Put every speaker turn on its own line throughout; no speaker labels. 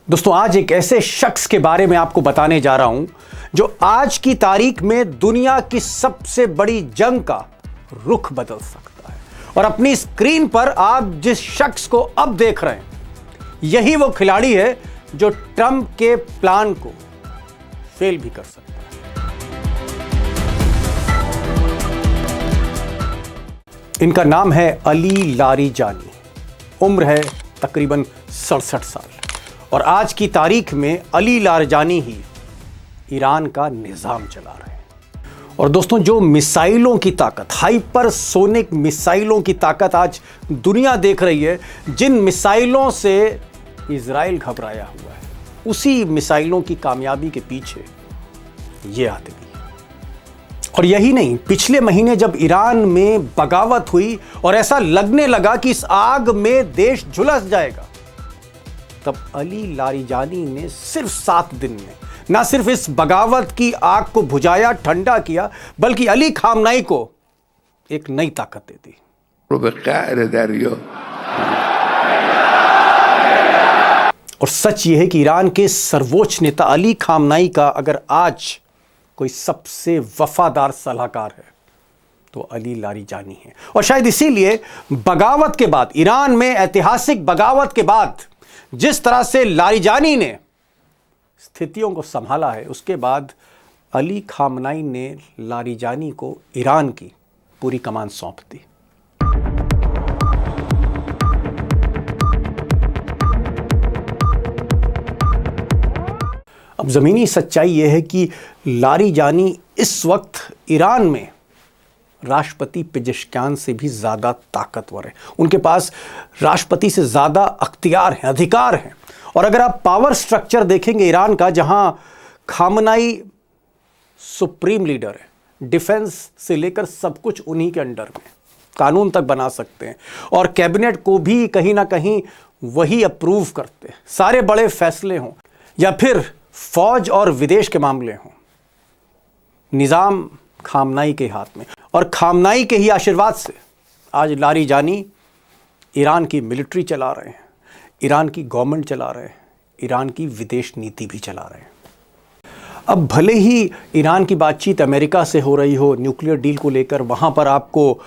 दोस्तों आज एक ऐसे शख्स के बारे में आपको बताने जा रहा हूं जो आज की तारीख में दुनिया की सबसे बड़ी जंग का रुख बदल सकता है। और अपनी स्क्रीन पर आप जिस शख्स को अब देख रहे हैं यही वो खिलाड़ी है जो ट्रंप के प्लान को फेल भी कर सकता है। इनका नाम है अली लारिजानी। उम्र है तकरीबन 67 साल और आज की तारीख में अली लारिजानी ही ईरान का निज़ाम चला रहे हैं। और दोस्तों जो मिसाइलों की ताकत, हाइपरसोनिक मिसाइलों की ताकत आज दुनिया देख रही है, जिन मिसाइलों से इजराइल घबराया हुआ है, उसी मिसाइलों की कामयाबी के पीछे ये आदमी है। और यही नहीं, पिछले महीने जब ईरान में बगावत हुई और ऐसा लगने लगा कि इस आग में देश झुलस जाएगा, तब अली लारिजानी ने सिर्फ 7 दिन में ना सिर्फ इस बगावत की आग को बुझाया, ठंडा किया, बल्कि अली खामनाई को एक नई ताकत दे दी। और सच यह है कि ईरान के सर्वोच्च नेता अली खामनाई का अगर आज कोई सबसे वफादार सलाहकार है तो अली लारिजानी है। और शायद इसीलिए बगावत के बाद, ईरान में ऐतिहासिक बगावत के बाद जिस तरह से लारिजानी ने स्थितियों को संभाला है, उसके बाद अली खामनाई ने लारिजानी को ईरान की पूरी कमान सौंप दी। अब जमीनी सच्चाई यह है कि लारिजानी इस वक्त ईरान में राष्ट्रपति पेजेश्कियान से भी ज़्यादा ताकतवर है। उनके पास राष्ट्रपति से ज़्यादा अख्तियार हैं, अधिकार हैं। और अगर आप पावर स्ट्रक्चर देखेंगे ईरान का, जहां खामनाई सुप्रीम लीडर है, डिफेंस से लेकर सब कुछ उन्हीं के अंडर में, कानून तक बना सकते हैं और कैबिनेट को भी कहीं ना कहीं वही अप्रूव करते हैं। सारे बड़े फैसले हों या फिर फौज और विदेश के मामले हों, निज़ाम खामनाई के हाथ में। और खामनाई के ही आशीर्वाद से आज लारिजानी ईरान की मिलिट्री चला रहे हैं, ईरान की गवर्नमेंट चला रहे हैं, ईरान की विदेश नीति भी चला रहे हैं। अब भले ही ईरान की बातचीत अमेरिका से हो रही हो न्यूक्लियर डील को लेकर, वहाँ पर आपको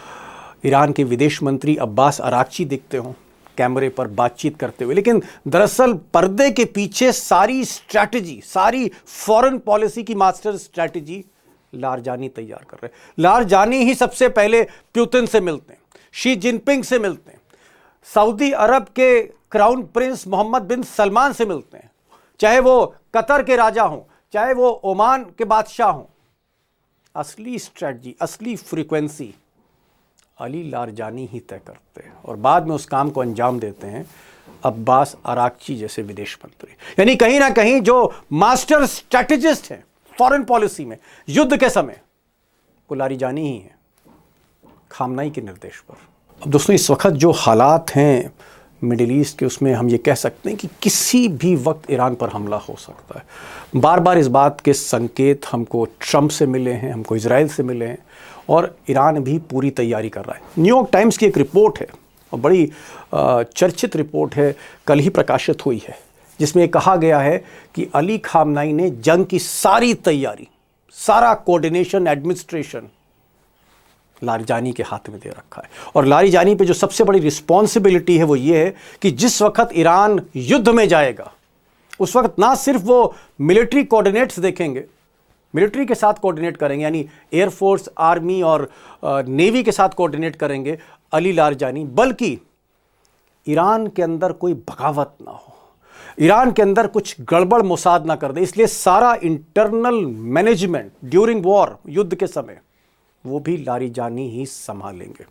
ईरान के विदेश मंत्री अब्बास अराक्ची दिखते हों कैमरे पर बातचीत करते हुए, लेकिन दरअसल पर्दे के पीछे सारी स्ट्रैटेजी, सारी फॉरेन पॉलिसी की मास्टर स्ट्रैटेजी लारिजानी तैयार कर रहे हैं। लारिजानी ही सबसे पहले पुतिन से मिलते हैं, शी जिनपिंग से मिलते हैं, सऊदी अरब के क्राउन प्रिंस मोहम्मद बिन सलमान से मिलते हैं, चाहे वो कतर के राजा हों, चाहे वो ओमान के बादशाह हों। असली स्ट्रैटेजी, असली फ्रीक्वेंसी अली लारिजानी ही तय करते हैं और बाद में उस काम को अंजाम देते हैं अब्बास अराक्ची जैसे विदेश मंत्री। यानी कहीं ना कहीं जो मास्टर स्ट्रैटेजिस्ट हैं फॉरेन पॉलिसी में युद्ध के समय, वो लारिजानी ही है, खामनाई के निर्देश पर। अब दोस्तों इस वक्त जो हालात हैं मिडिल ईस्ट के, उसमें हम ये कह सकते हैं कि किसी भी वक्त ईरान पर हमला हो सकता है। बार बार इस बात के संकेत हमको ट्रंप से मिले हैं, हमको इजराइल से मिले हैं और ईरान भी पूरी तैयारी कर रहा है। न्यूयॉर्क टाइम्स की एक रिपोर्ट है और बड़ी चर्चित रिपोर्ट है, कल ही प्रकाशित हुई है, जिसमें कहा गया है कि अली खामनाई ने जंग की सारी तैयारी, सारा कोऑर्डिनेशन, एडमिनिस्ट्रेशन लारिजानी के हाथ में दे रखा है। और लारिजानी पे जो सबसे बड़ी रिस्पॉन्सिबिलिटी है वो ये है कि जिस वक्त ईरान युद्ध में जाएगा, उस वक्त ना सिर्फ वो मिलिट्री कोऑर्डिनेट्स देखेंगे, मिलिट्री के साथ कोऑर्डिनेट करेंगे, यानी एयरफोर्स, आर्मी और नेवी के साथ कोऑर्डिनेट करेंगे अली लारिजानी, बल्कि ईरान के अंदर कोई बगावत ना हो, ईरान के अंदर कुछ गड़बड़ मोसाद ना कर दे। इसलिए सारा इंटरनल मैनेजमेंट ड्यूरिंग वॉर, युद्ध के समय, वो भी लारिजानी ही संभालेंगे।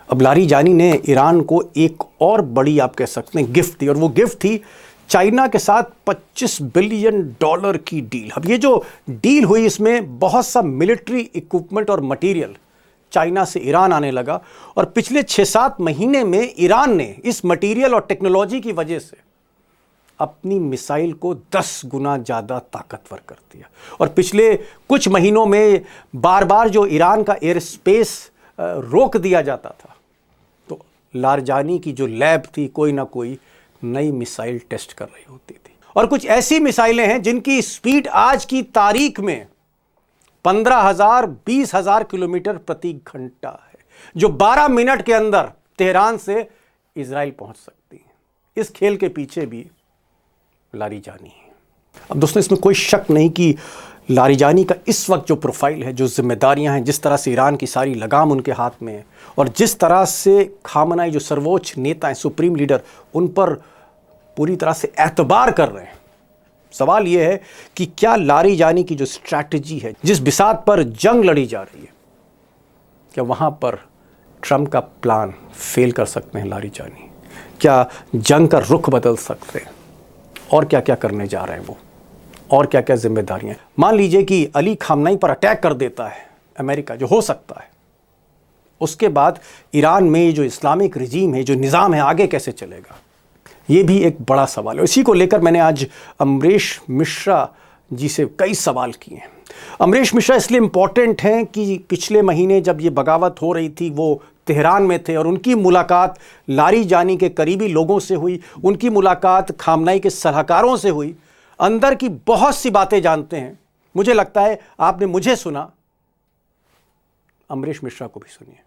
अब लारिजानी ने ईरान को एक और बड़ी, आप कह सकते हैं, गिफ्ट दी, और वो गिफ्ट थी चाइना के साथ $25 बिलियन की डील। अब ये जो डील हुई, इसमें बहुत सा मिलिट्री इक्विपमेंट और मटेरियल चाइना से ईरान आने लगा और पिछले 6-7 महीने में ईरान ने इस मटेरियल और टेक्नोलॉजी की वजह से अपनी मिसाइल को 10 गुना ज़्यादा ताकतवर कर दिया। और पिछले कुछ महीनों में बार बार जो ईरान का एयर स्पेस रोक दिया जाता था, तो लारिजानी की जो लैब थी कोई ना कोई नई मिसाइल टेस्ट कर रही होती थी। और कुछ ऐसी मिसाइलें हैं जिनकी स्पीड आज की तारीख में 15,000 20,000 किलोमीटर प्रति घंटा है, जो 12 मिनट के अंदर तेहरान से इजराइल पहुंच सकती है। इस खेल के पीछे भी लारीजानी है। अब दोस्तों, इसमें कोई शक नहीं कि लारीजानी का इस वक्त जो प्रोफाइल है, जो जिम्मेदारियां हैं, जिस तरह से ईरान की सारी लगाम उनके हाथ में है और जिस तरह से खामनाई जो सर्वोच्च नेता हैं, सुप्रीम लीडर, उन पर पूरी तरह से एतबार कर रहे हैं। सवाल यह है कि क्या लारीजानी की जो स्ट्रैटेजी है, जिस बिसात पर जंग लड़ी जा रही है, क्या वहां पर ट्रंप का प्लान फेल कर सकते हैं लारीजानी? क्या जंग का रुख बदल सकते हैं? और क्या क्या करने जा रहे हैं वो, और क्या क्या जिम्मेदारियां? मान लीजिए कि अली खामनाई पर अटैक कर देता है अमेरिका, जो हो सकता है, उसके बाद ईरान में जो इस्लामिक रिजीम है, जो निज़ाम है, आगे कैसे चलेगा? ये भी एक बड़ा सवाल है। इसी को लेकर मैंने आज अमरीश मिश्रा जी से कई सवाल किए हैं। अमरीश मिश्रा इसलिए इम्पॉर्टेंट हैं कि पिछले महीने जब ये बगावत हो रही थी, वो तेहरान में थे और उनकी मुलाकात लारीजानी के करीबी लोगों से हुई, उनकी मुलाकात खामनाई के सलाहकारों से हुई। अंदर की बहुत सी बातें जानते हैं। मुझे लगता है आपने मुझे सुना, अमरीश मिश्रा को भी सुनिए।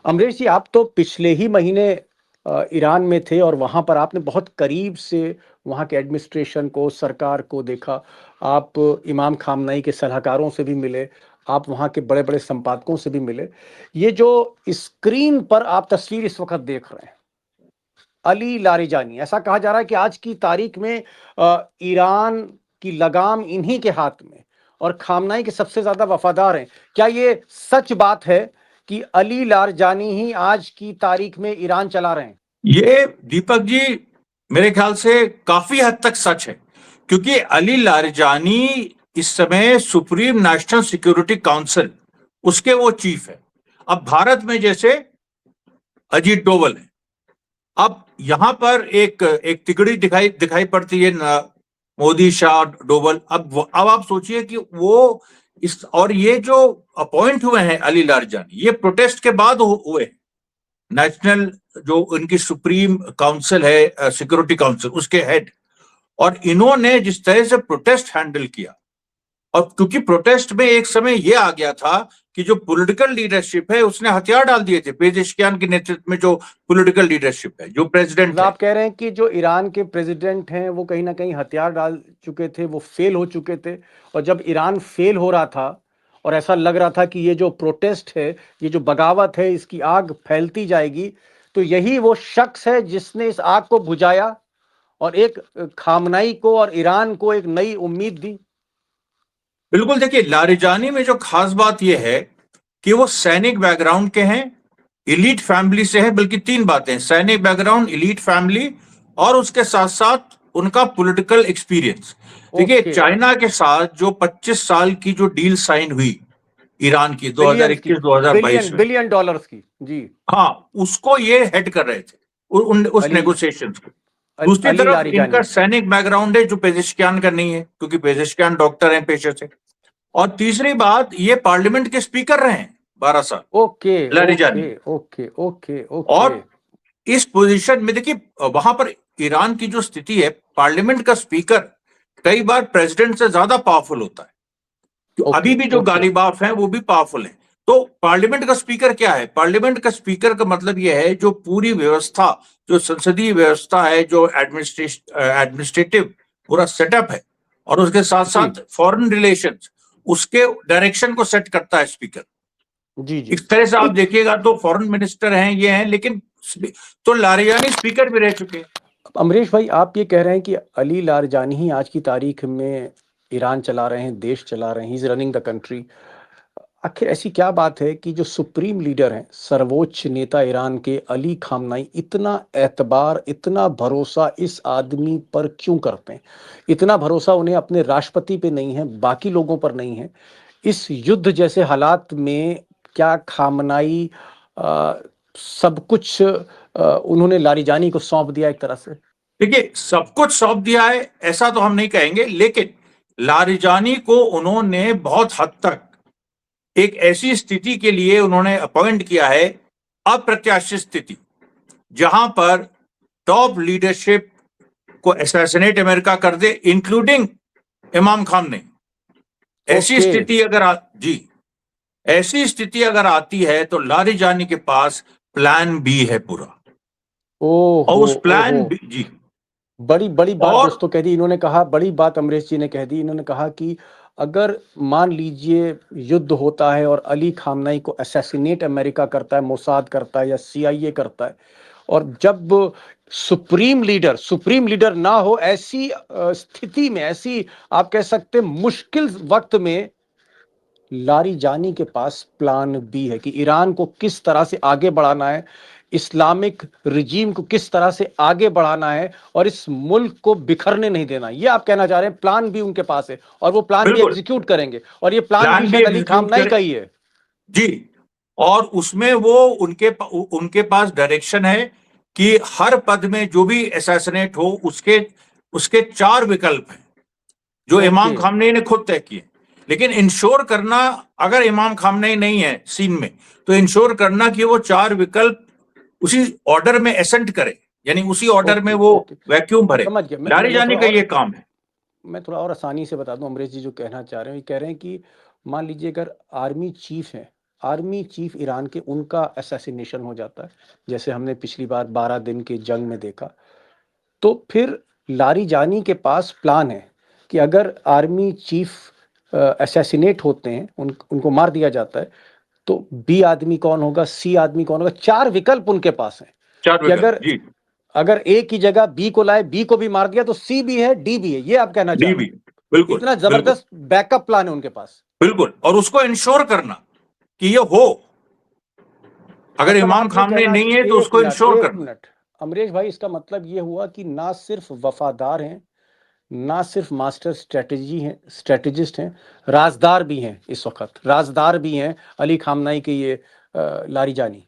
अमरीश जी, आप तो पिछले ही महीने ईरान में थे और वहां पर आपने बहुत करीब से वहां के एडमिनिस्ट्रेशन को, सरकार को देखा। आप इमाम खामनाई के सलाहकारों से भी मिले, आप वहां के बड़े बड़े संपादकों से भी मिले। ये जो स्क्रीन पर आप तस्वीर इस वक्त देख रहे हैं, अली लारीजानी, ऐसा कहा जा रहा है कि आज की तारीख में ईरान की लगाम इन्हीं के हाथ में और खामनाई के सबसे ज्यादा वफादार हैं। क्या ये सच बात है कि अली लारीजानी ही आज की तारीख में ईरान चला रहे हैं?
ये दीपक जी मेरे ख्याल से काफी हद तक सच है, क्योंकि अली लारीजानी इस समय सुप्रीम नेशनल सिक्योरिटी काउंसिल, उसके वो चीफ है। अब भारत में जैसे अजीत डोवल है, अब यहां पर एक तिकड़ी दिखाई पड़ती है मोदी, शाह, डोवल। अब आप सोचिए कि वो इस, और ये जो अपॉइंट हुए हैं अली लारीजानी, ये प्रोटेस्ट के बाद हुए। नेशनल जो उनकी सुप्रीम काउंसिल है, सिक्योरिटी काउंसिल, उसके हेड, और इन्होंने जिस तरह से प्रोटेस्ट हैंडल किया, और क्योंकि प्रोटेस्ट में एक समय यह आ गया था कि जो पॉलिटिकल लीडरशिप है उसने हथियार डाल दिए थे। पेजेश्कियान के नेतृत्व में जो पॉलिटिकल लीडरशिप है, जो प्रेसिडेंट है,
आप कह रहे हैं कि जो ईरान के प्रेसिडेंट हैं वो कहीं ना कहीं हथियार डाल चुके थे, वो फेल हो चुके थे। और जब ईरान फेल हो रहा था और ऐसा लग रहा था कि ये जो प्रोटेस्ट है, ये जो बगावत है, इसकी आग फैलती जाएगी, तो यही वो शख्स है जिसने इस आग को बुझाया और एक खामनाई को और ईरान को एक नई उम्मीद दी।
बिल्कुल। देखिए, लारीजानी में जो खास बात यह है कि वो सैनिक बैकग्राउंड के हैं, इलीट फैमिली से है। बल्कि तीन बातें: सैनिक बैकग्राउंड, इलीट फैमिली, और उसके साथ साथ उनका पॉलिटिकल एक्सपीरियंस। देखिए, चाइना के साथ जो 25 साल की जो डील साइन हुई ईरान की 2021-2022 में,
बिलियन डॉलर्स की, जी
हाँ, उसको ये हेड कर रहे थे, उस नेगोशिएशंस को। दूसरी तरफ इनका सैनिक बैकग्राउंड है, जो पेजेश्कियान का नहीं है, क्योंकि पेजेश्कियान डॉक्टर हैं पेशे से। और तीसरी बात, ये पार्लियामेंट के स्पीकर रहे हैं 12 साल।
Okay
Larijani.
Okay okay okay.
और इस पोजीशन में देखिए, वहां पर ईरान की जो स्थिति है, पार्लियामेंट का स्पीकर कई बार प्रेसिडेंट से ज्यादा पावरफुल होता है। तो अभी भी जो गालिबाफ हैं वो भी पावरफुल हैं। तो पार्लियामेंट का स्पीकर क्या है? पार्लियामेंट का स्पीकर का मतलब यह है, जो पूरी व्यवस्था, जो संसदीय व्यवस्था है, जो एडमिनिस्ट्रेटिव पूरा सेटअप है, और उसके साथ साथ फॉरेन रिलेशंस, उसके डायरेक्शन को सेट करता है स्पीकर।
जी जी।
इस तरह से आप देखिएगा तो फॉरेन मिनिस्टर हैं, ये हैं, लेकिन तो लारीजानी स्पीकर भी रह चुके हैं।
अमरीश भाई, आप ये कह रहे हैं कि अली लारीजानी ही आज की तारीख में ईरान चला रहे हैं, देश चला रहे हैं, he is running the country. आखिर ऐसी क्या बात है कि जो सुप्रीम लीडर हैं, सर्वोच्च नेता ईरान के अली खामनाई, इतना एतबार, इतना भरोसा इस आदमी पर क्यों करते हैं? इतना भरोसा उन्हें अपने राष्ट्रपति पे नहीं है, बाकी लोगों पर नहीं है। इस युद्ध जैसे हालात में क्या खामनाई सब कुछ उन्होंने लारीजानी को सौंप दिया एक तरह से?
देखिए, सब कुछ सौंप दिया है ऐसा तो हम नहीं कहेंगे, लेकिन लारीजानी को उन्होंने बहुत हद तक एक ऐसी स्थिति के लिए उन्होंने अपॉइंट किया है, अप्रत्याशित स्थिति, जहां पर टॉप लीडरशिप को असैसिनेट अमेरिका कर दे, इंक्लूडिंग इमाम खान ने। ऐसी
ओके।
स्थिति जी ऐसी स्थिति अगर आती है तो लारिजानी के पास प्लान बी है पूरा, और
ओहो
उस प्लान
ओहो,
बी जी।
बड़ी बड़ी बात
और
दोस्तों कह दी इन्होंने। कहा, बड़ी बात अमरीश जी ने कह दी। इन्होंने कहा कि अगर मान लीजिए युद्ध होता है और अली खामनाई को असैसिनेट अमेरिका करता है, मोसाद करता है या सीआईए करता है, और जब सुप्रीम लीडर ना हो, ऐसी स्थिति में, ऐसी आप कह सकते हैं मुश्किल वक्त में, लारिजानी के पास प्लान बी है कि ईरान को किस तरह से आगे बढ़ाना है, इस्लामिक रिजीम को किस तरह से आगे बढ़ाना है और इस मुल्क को बिखरने नहीं देना। ये आप कहना चाह रहे हैं, प्लान बी उनके पास है और वो प्लान भी
बिल्कुल
एग्जीक्यूट करेंगे, और ये प्लान भी
प्लान भी
शायद अली
एग्जीक्यूट
खामनाई
करे
का ही है।
जी। और उसमें वो उनके पास डायरेक्शन है कि हर पद में जो भी असैसिनेट हो, उसके उसके 4 विकल्प हैं जो
ओके
इमाम खामनेई ने खुद तय किए। लेकिन इंश्योर करना, अगर इमाम खामनेई नहीं है सीन में, तो इंश्योर करना कि वो 4 विकल्प उसी ऑर्डर में एसेंट करे, यानी उसी ऑर्डर में
ओके
वो
ओके,
वैक्यूम भरे।
समझ गया। मैं
लारिजानी
थोड़ा
का
और,
ये काम है।
मैं थोड़ा और आसानी से बता दूं अमरीश जी जो कहना चाह रहे हैं। ये कह रहे हैं कि मान लीजिए अगर आर्मी चीफ है, आर्मी चीफ ईरान के, उनका असैसिनेशन हो जाता है, जैसे हमने पिछली बार 12 दिन के जंग में देखा, तो फिर लारिजानी के पास प्लान है कि अगर आर्मी चीफ असैसिनेट होते हैं, उनको मार दिया जाता है, तो बी आदमी कौन होगा, सी आदमी कौन होगा। 4 विकल्प उनके पास हैं
4
कि
विकल्प
अगर
जी।
अगर ए की जगह बी को लाए, बी को भी मार दिया, तो सी भी है, डी भी है। ये आप कहना चाह
डी
रहे
भी,
हैं।
बिल्कुल
इतना
बिल्कुल
जबरदस्त बैकअप प्लान है उनके पास।
बिल्कुल। और उसको इंश्योर करना कि ये हो, अगर
मतलब
इमाम
आप ये
खामनेई
कहना,
नहीं है तो
एक
उसको
मिनट
इंश्योर
एक
करना।
मिनट अमरीश भाई, इसका मतलब ये हुआ कि ना सिर्फ वफादार हैं, ना सिर्फ मास्टर स्ट्रेटेजिस्ट हैं, राजदार भी हैं। इस वक्त राजदार भी हैं अली खामनाई के ये लारिजानी।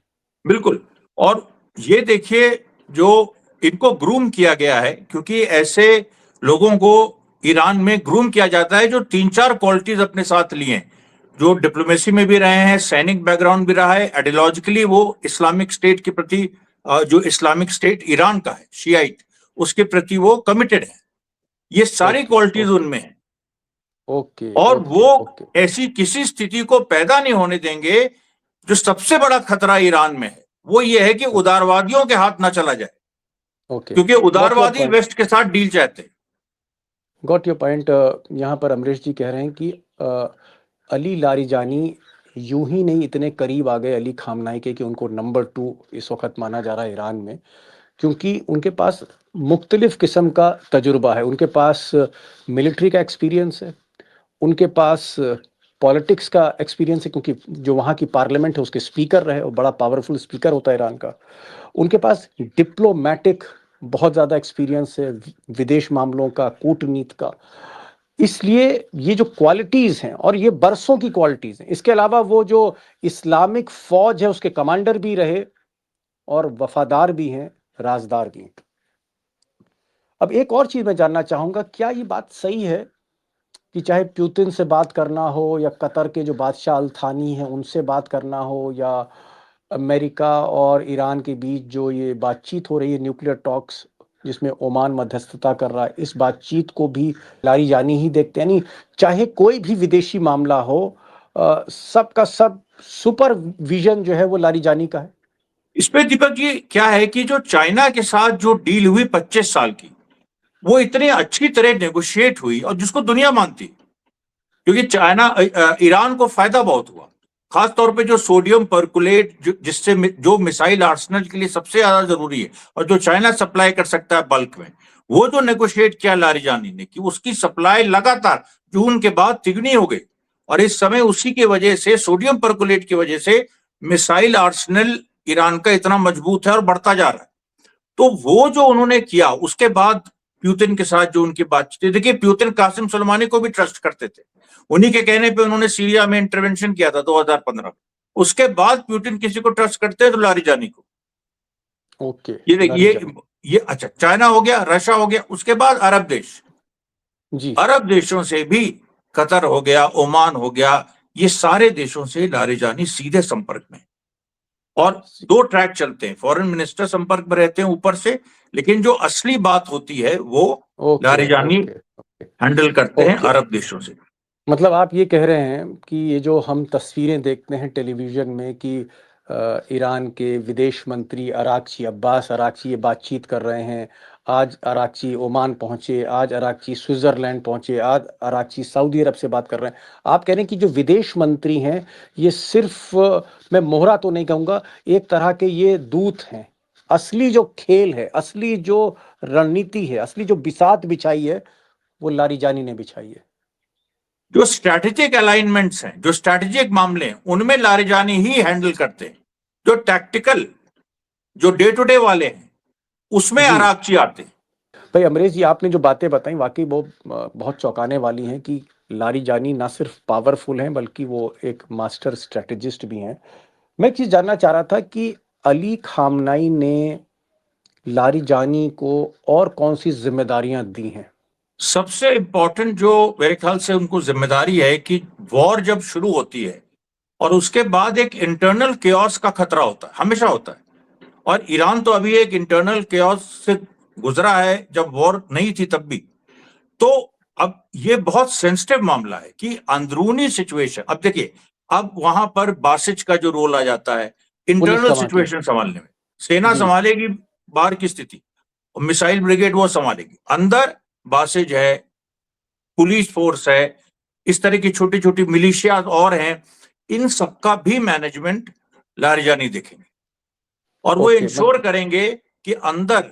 बिल्कुल। और ये देखिए, जो इनको ग्रूम किया गया है, क्योंकि ऐसे लोगों को ईरान में ग्रूम किया जाता है जो 3-4 क्वालिटीज अपने साथ लिए हैं, जो डिप्लोमेसी में भी रहे हैं, सैनिक बैकग्राउंड भी रहा है, आइडियोलॉजिकली वो इस्लामिक स्टेट के प्रति, जो इस्लामिक स्टेट ईरान का है शियाइट, उसके प्रति वो कमिटेड है। ये सारी
ओके
क्वालिटीज
ओके
उनमें है।
ओके
और
ओके
वो
ओके
ऐसी किसी स्थिति को पैदा नहीं होने देंगे। जो सबसे बड़ा खतरा ईरान में है वो ये है कि उदारवादियों के हाथ ना चला जाए,
ओके।
क्योंकि
गॉट योर
उदारवादी
पॉइंट,
वेस्ट के साथ डील चाहते हैं।
Got your point. यहाँ पर अमरीश जी कह रहे हैं कि अली लारिजानी यूं ही नहीं इतने करीब आ गए अली खामनाई के कि उनको नंबर 2 इस वक्त माना जा रहा है ईरान में, क्योंकि उनके पास मुख्तलिफ किस्म का तजुर्बा है। उनके पास मिलिट्री का एक्सपीरियंस है, उनके पास पॉलिटिक्स का एक्सपीरियंस है, क्योंकि जो वहाँ की पार्लियामेंट है उसके स्पीकर रहे, और बड़ा पावरफुल स्पीकर होता है ईरान का। उनके पास डिप्लोमैटिक बहुत ज़्यादा एक्सपीरियंस है, विदेश मामलों का, कूटनीति का। इसलिए ये जो क्वालिटीज़ हैं, और ये बरसों की क्वालिटीज़ हैं, इसके अलावा वो जो इस्लामिक फ़ौज है उसके कमांडर भी रहे, और वफादार भी हैं, राजदार भी हैं। अब एक और चीज़ मैं जानना चाहूँगा, क्या ये बात सही है कि चाहे पुतिन से बात करना हो, या कतर के जो बादशाह अल थानी हैं उनसे बात करना हो, या अमेरिका और ईरान के बीच जो ये बातचीत हो रही है, न्यूक्लियर टॉक्स, जिसमें ओमान मध्यस्थता कर रहा है, इस बातचीत को भी लारिजानी ही देखते हैं? यानी चाहे कोई भी विदेशी मामला हो, सबका सब सुपरविजन जो है वो लारिजानी का है।
इस पे दीपक जी क्या है कि जो चाइना के साथ जो डील हुई 25 साल की, वो इतनी अच्छी तरह नेगोशिएट हुई और जिसको दुनिया मानती, क्योंकि ईरान को फायदा बहुत हुआ। खास तौर पे जो सोडियम परकुलेट, जिससे जो मिसाइल आर्सेनल के लिए सबसे ज्यादा जरूरी है और जो चाइना सप्लाई कर सकता है बल्क में, वो जो नेगोशिएट किया लारिजानी ने कि उसकी सप्लाई लगातार जून के बाद तिगुनी हो गई। और इस समय उसी की वजह से, सोडियम परकुलेट की वजह से, मिसाइल आर्सेनल ईरान का इतना मजबूत है और बढ़ता जा रहा है। तो वो जो उन्होंने किया, उसके बाद प्यूतिन के साथ जो उनकी बातचीत, देखिए प्यूतिन कासिम सुलेमानी को भी ट्रस्ट करते थे। उन्हीं के कहने पे उन्होंने सीरिया में इंटरवेंशन किया था 2015। उसके बाद प्यूतिन किसी को ट्रस्ट करते हैं तो लारिजानी को।
ओके,
ये
लारिजानी।
ये अच्छा, चाइना हो गया, रशिया हो गया, उसके बाद अरब देश,
जी।
अरब देशों से भी, कतर हो गया, ओमान हो गया, ये सारे देशों से लारिजानी सीधे संपर्क में। और दो ट्रैक चलते हैं, फॉरेन मिनिस्टर संपर्क में रहते हैं ऊपर से, लेकिन जो असली बात होती है वो
okay
Larijani
okay okay
handle करते हैं
ओके।
अरब देशों से।
मतलब आप ये कह रहे हैं कि ये जो हम तस्वीरें देखते हैं टेलीविज़न में कि ईरान के विदेश मंत्री अरागची, अब्बास अरागची ये बातचीत कर रहे हैं। आज अरागची ओमान पहुँचे, आज अरागची स्विट्ज़रलैंड पहुँचे, आज अरागची सऊदी अरब से बात कर रहे हैं। आप कह रहे हैं कि जो विदेश मंत्री हैं, ये सिर्फ़ मैं मोहरा तो नहीं कहूँगा, एक तरह के ये दूत हैं। असली जो खेल है, असली जो रणनीति है, असली जो बिसात बिछाई है, वो लारिजानी ने बिछाई है।
जो स्ट्रैटेजिक अलाइनमेंट्स हैं, जो स्ट्रैटेजिक मामले हैं, उनमें लारिजानी ही हैंडल करते हैं। जो टैक्टिकल, जो डे टू डे वाले हैं, उसमें
जी।
अरागची आते हैं।
भाई अमरीश जी, आपने जो बातें बताई वाकई वो बहुत चौंकाने वाली हैं कि लारिजानी ना सिर्फ पावरफुल हैं बल्कि वो एक मास्टर स्ट्रेटेजिस्ट भी हैं। मैं एक चीज़ जानना चाह रहा था कि अली खामनाई ने लारिजानी को और कौन सी जिम्मेदारियां दी हैं?
सबसे इंपॉर्टेंट जो मेरे ख्याल से उनको जिम्मेदारी है कि वॉर जब शुरू होती है और उसके बाद एक इंटरनल केओस का खतरा होता है, हमेशा होता है। और ईरान तो अभी एक इंटरनल केओस से गुजरा है, जब वॉर नहीं थी तब भी। तो अब ये बहुत सेंसिटिव मामला है कि अंदरूनी सिचुएशन, अब देखिए, अब वहां पर बासिज का जो रोल आ जाता है
पुलिस
इंटरनल
कमांड
सिचुएशन संभालने में। सेना
जी।
संभालेगी बाहर की स्थिति, और मिसाइल ब्रिगेड वो संभालेगी। अंदर बासिज है, पुलिस फोर्स है, इस तरह की छोटी छोटी मिलिशिया और हैं, इन सबका भी मैनेजमेंट लारिजानी देखेंगे। और वो
ओके
इंश्योर करेंगे कि अंदर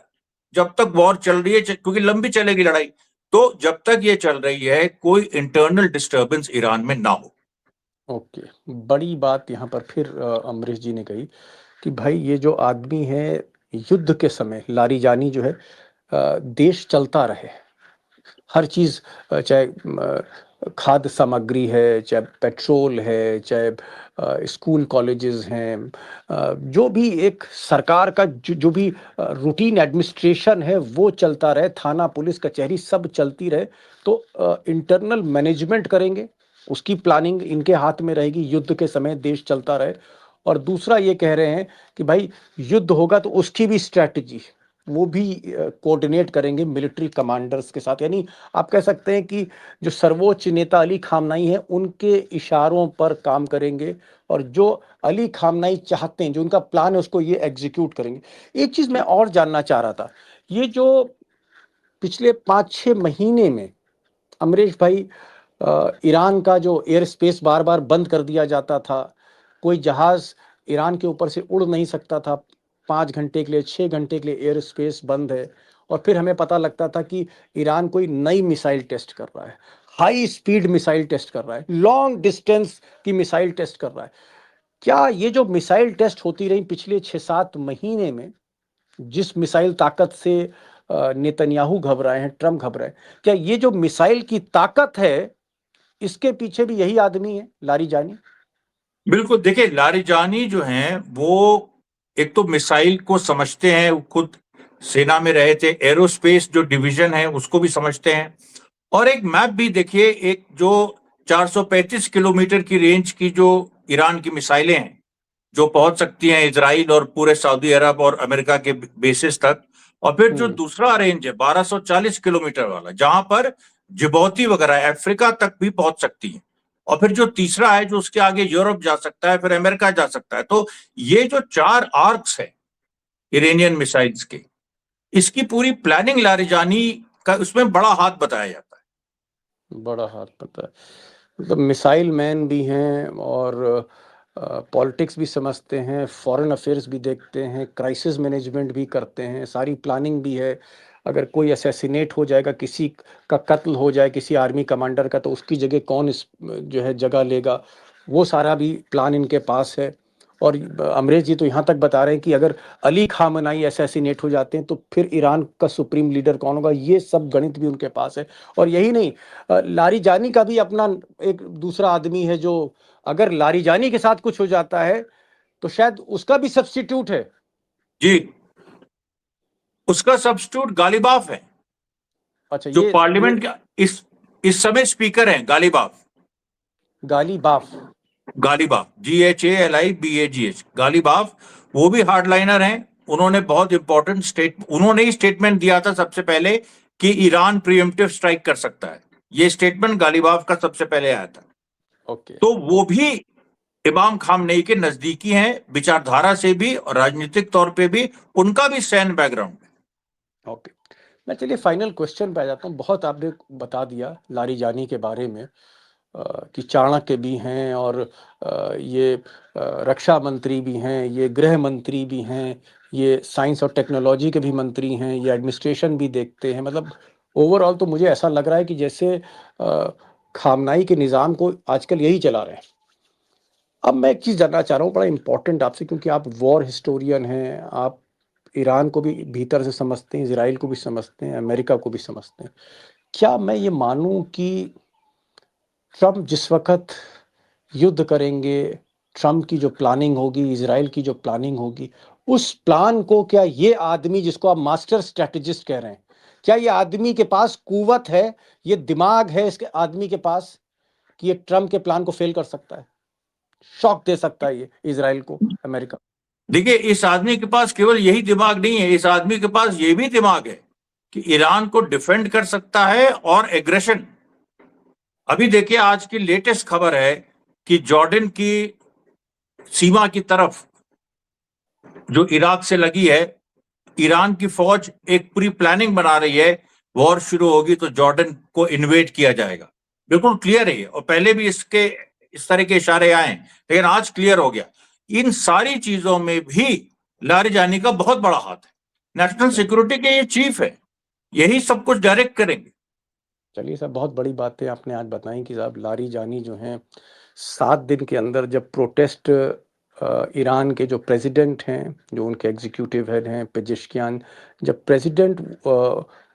जब तक वॉर चल रही है, क्योंकि लंबी चलेगी लड़ाई, तो जब तक ये चल रही है कोई इंटरनल डिस्टर्बेंस ईरान में ना हो।
ओके। बड़ी बात यहाँ पर फिर अमरीश जी ने कही कि भाई ये जो आदमी है, युद्ध के समय लारिजानी जो है देश चलता रहे, हर चीज़ चाहे खाद्य सामग्री है, चाहे पेट्रोल है, चाहे स्कूल कॉलेजेस हैं, जो भी एक सरकार का जो भी रूटीन एडमिनिस्ट्रेशन है वो चलता रहे, थाना पुलिस कचहरी सब चलती रहे। तो इंटरनल मैनेजमेंट करेंगे, उसकी प्लानिंग इनके हाथ में रहेगी, युद्ध के समय देश चलता रहे। और दूसरा ये कह रहे हैं कि भाई युद्ध होगा तो उसकी भी स्ट्रैटेजी वो भी कोऑर्डिनेट करेंगे मिलिट्री कमांडर्स के साथ। यानी आप कह सकते हैं कि जो सर्वोच्च नेता अली खामनाई हैं उनके इशारों पर काम करेंगे, और जो अली खामनाई चाहते हैं, जो उनका प्लान है, उसको ये एग्जीक्यूट करेंगे। एक चीज़ मैं और जानना चाह रहा था, ये जो पिछले 5-6 महीने में अमरीश भाई ईरान का जो एयर स्पेस बार बार बंद कर दिया जाता था, कोई जहाज़ ईरान के ऊपर से उड़ नहीं सकता था, 5 घंटे के लिए, 6 घंटे के लिए एयर स्पेस बंद है। और फिर हमें पता लगता था कि ईरान कोई नई मिसाइल टेस्ट कर रहा है, हाई स्पीड मिसाइल टेस्ट कर रहा है, लॉन्ग डिस्टेंस की मिसाइल टेस्ट कर रहा है। क्या ये जो मिसाइल टेस्ट होती रही पिछले 6-7 महीने में, जिस मिसाइल ताकत से नेतन्याहू घबराए हैं, ट्रंप घबराए, क्या ये जो मिसाइल की ताकत है इसके पीछे भी यही आदमी है लारिजानी?
बिल्कुल, देखिए, लारिजानी जो हैं वो एक तो मिसाइल को समझते हैं, वो खुद सेना में रहे थे, एरोस्पेस जो डिवीजन है उसको भी समझते हैं। और एक मैप भी देखिए, एक जो 435 किलोमीटर की रेंज की जो ईरान की मिसाइलें हैं, जो पहुंच सकती हैं इजराइल और पूरे सऊदी अरब और अमेरिका के बेसिस तक। और फिर जो दूसरा रेंज है 1240 किलोमीटर वाला, जहां पर जिबौती वगैरह अफ्रीका तक भी पहुंच सकती है। और फिर जो तीसरा है जो उसके आगे यूरोप जा सकता है, फिर अमेरिका जा सकता है। तो ये जो 4 आर्क्स है इरानियन मिसाइल्स के, इसकी पूरी प्लानिंग लारिजानी का उसमें बड़ा हाथ बताया जाता है।
बड़ा हाथ पता है, मतलब मिसाइल मैन भी हैं और पॉलिटिक्स भी समझते हैं, फॉरेन अफेयर्स भी देखते हैं, क्राइसिस मैनेजमेंट भी करते हैं, सारी प्लानिंग भी है। अगर कोई असैसिनेट हो जाएगा, किसी का कत्ल हो जाए किसी आर्मी कमांडर का, तो उसकी जगह कौन इस जो है जगह लेगा, वो सारा भी प्लान इनके पास है। और अमरीश जी तो यहाँ तक बता रहे हैं कि अगर अली खामनाई असैसिनेट हो जाते हैं तो फिर ईरान का सुप्रीम लीडर कौन होगा, ये सब गणित भी उनके पास है। और यही नहीं, लारिजानी का भी अपना एक दूसरा आदमी है जो अगर लारिजानी के साथ कुछ हो जाता है तो शायद उसका भी सब्स्टिट्यूट है।
जी, उसका सब्स्टिट्यूट गालिबाफ है,
अच्छा,
जो
ये
पार्लियामेंट का इस समय स्पीकर हैं, गालिबाफ।
गाली बाफ।
गालिबाफ, GHALIBAGH, गालिबाफ, वो भी हार्डलाइनर हैं। उन्होंने बहुत इंपॉर्टेंट उन्होंने ही स्टेटमेंट दिया था सबसे पहले कि ईरान प्रीएम्प्टिव स्ट्राइक कर सकता है। ये स्टेटमेंट गालिबाफ का सबसे पहले आया था।
ओके।
तो वो भी इमाम खामनेई के नजदीकी हैं, विचारधारा से भी और राजनीतिक तौर पे भी। उनका भी सैन्य बैकग्राउंड है।
ओके, मैं चलिए फाइनल क्वेश्चन पे आ जाता हूँ। बहुत आपने बता दिया लारीजानी के बारे में कि चाणक्य भी हैं और ये रक्षा मंत्री भी हैं, ये गृह मंत्री भी हैं, ये साइंस और टेक्नोलॉजी के भी मंत्री हैं, ये एडमिनिस्ट्रेशन भी देखते हैं। मतलब ओवरऑल तो मुझे ऐसा लग रहा है कि जैसे खामनाई के निज़ाम को आजकल यही चला रहे हैं। अब मैं एक चीज़ जानना चाह रहा हूँ, बड़ा इंपॉर्टेंट आपसे, क्योंकि आप वॉर हिस्टोरियन हैं, आप ईरान को भी भीतर से समझते हैं, इजराइल को भी समझते हैं, अमेरिका को भी समझते हैं। क्या मैं ये मानूं कि ट्रम्प जिस वक्त युद्ध करेंगे, ट्रम्प की जो प्लानिंग होगी, इजराइल की जो प्लानिंग होगी, उस प्लान को क्या ये आदमी जिसको आप मास्टर स्ट्रेटेजिस्ट कह रहे हैं, क्या ये आदमी के पास कुवत है, ये दिमाग है इसके आदमी के पास कि ये ट्रम्प के प्लान को फेल कर सकता है, शॉक दे सकता है ये इजराइल को, अमेरिका?
देखिए, इस आदमी के पास केवल यही दिमाग नहीं है, इस आदमी के पास ये भी दिमाग है कि ईरान को डिफेंड कर सकता है और एग्रेशन। अभी देखिए, आज की लेटेस्ट खबर है कि जॉर्डन की सीमा की तरफ जो इराक से लगी है, ईरान की फौज एक पूरी प्लानिंग बना रही है। वॉर शुरू होगी तो जॉर्डन को इन्वेड किया जाएगा। बिल्कुल क्लियर है ये, और पहले भी इस तरह के इशारे आए, लेकिन आज क्लियर हो गया। इन सारी चीजों में भी लारिजानी का बहुत बड़ा हाथ है। नेशनल सिक्योरिटी के ये चीफ है, यही सब कुछ डायरेक्ट करेंगे।
चलिए साहब, बहुत बड़ी बातें आपने आज बताई कि साहब लारीजानी जो हैं 7 दिन के अंदर, जब प्रोटेस्ट ईरान के जो प्रेसिडेंट हैं, जो उनके एग्जीक्यूटिव हेड हैं पेजेश्कियान, जब प्रेसिडेंट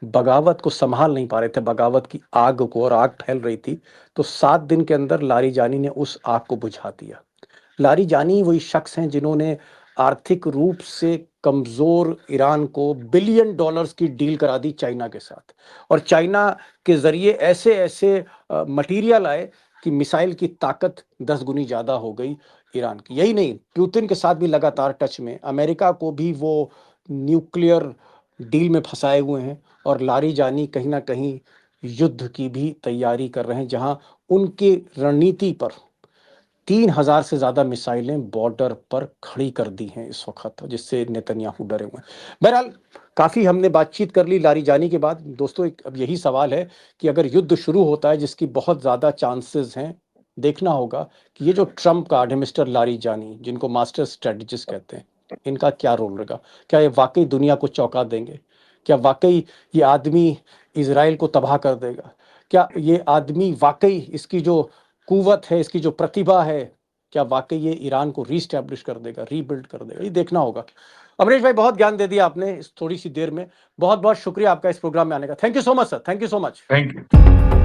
बगावत को संभाल नहीं पा रहे थे, बगावत की आग को, और आग फैल रही थी, तो 7 दिन के अंदर लारीजानी ने उस आग को बुझा दिया। लारीजानी वही शख्स हैं जिन्होंने आर्थिक रूप से कमज़ोर ईरान को बिलियन डॉलर्स की डील करा दी चाइना के साथ, और चाइना के ज़रिए ऐसे ऐसे मटेरियल आए कि मिसाइल की ताकत 10 गुनी ज़्यादा हो गई ईरान की। यही नहीं, पुतिन के साथ भी लगातार टच में, अमेरिका को भी वो न्यूक्लियर डील में फंसाए हुए हैं, और लारीजानी कहीं ना कहीं युद्ध की भी तैयारी कर रहे हैं, जहां उनकी रणनीति पर 3,000 से ज़्यादा मिसाइलें बॉर्डर पर खड़ी कर दी हैं इस वक्त, जिससे नेतन्याहू डरे हुए हैं। बहरहाल, काफ़ी हमने बातचीत कर ली लारीजानी के बाद। दोस्तों, अब यही सवाल है कि अगर युद्ध शुरू होता है, जिसकी बहुत ज़्यादा चांसेस हैं, देखना होगा कि ये जो ट्रम्प का मिस्टर लारीजानी, जिनको मास्टर स्ट्रेटजिस्ट कहते हैं, इनका क्या रोल रहेगा। क्या ये वाकई दुनिया को चौंका देंगे? क्या वाकई ये आदमी इसराइल को तबाह कर देगा? क्या ये आदमी वाकई, इसकी जो कुवत है, इसकी जो प्रतिभा है, क्या वाकई ये ईरान को रीस्टैब्लिश कर देगा, रीबिल्ड कर देगा? ये देखना होगा। अमरीश भाई, बहुत ज्ञान दे दिया आपने इस थोड़ी सी देर में। बहुत बहुत शुक्रिया आपका इस प्रोग्राम में आने का। Thank you so much sir, thank you so much.
Thank you.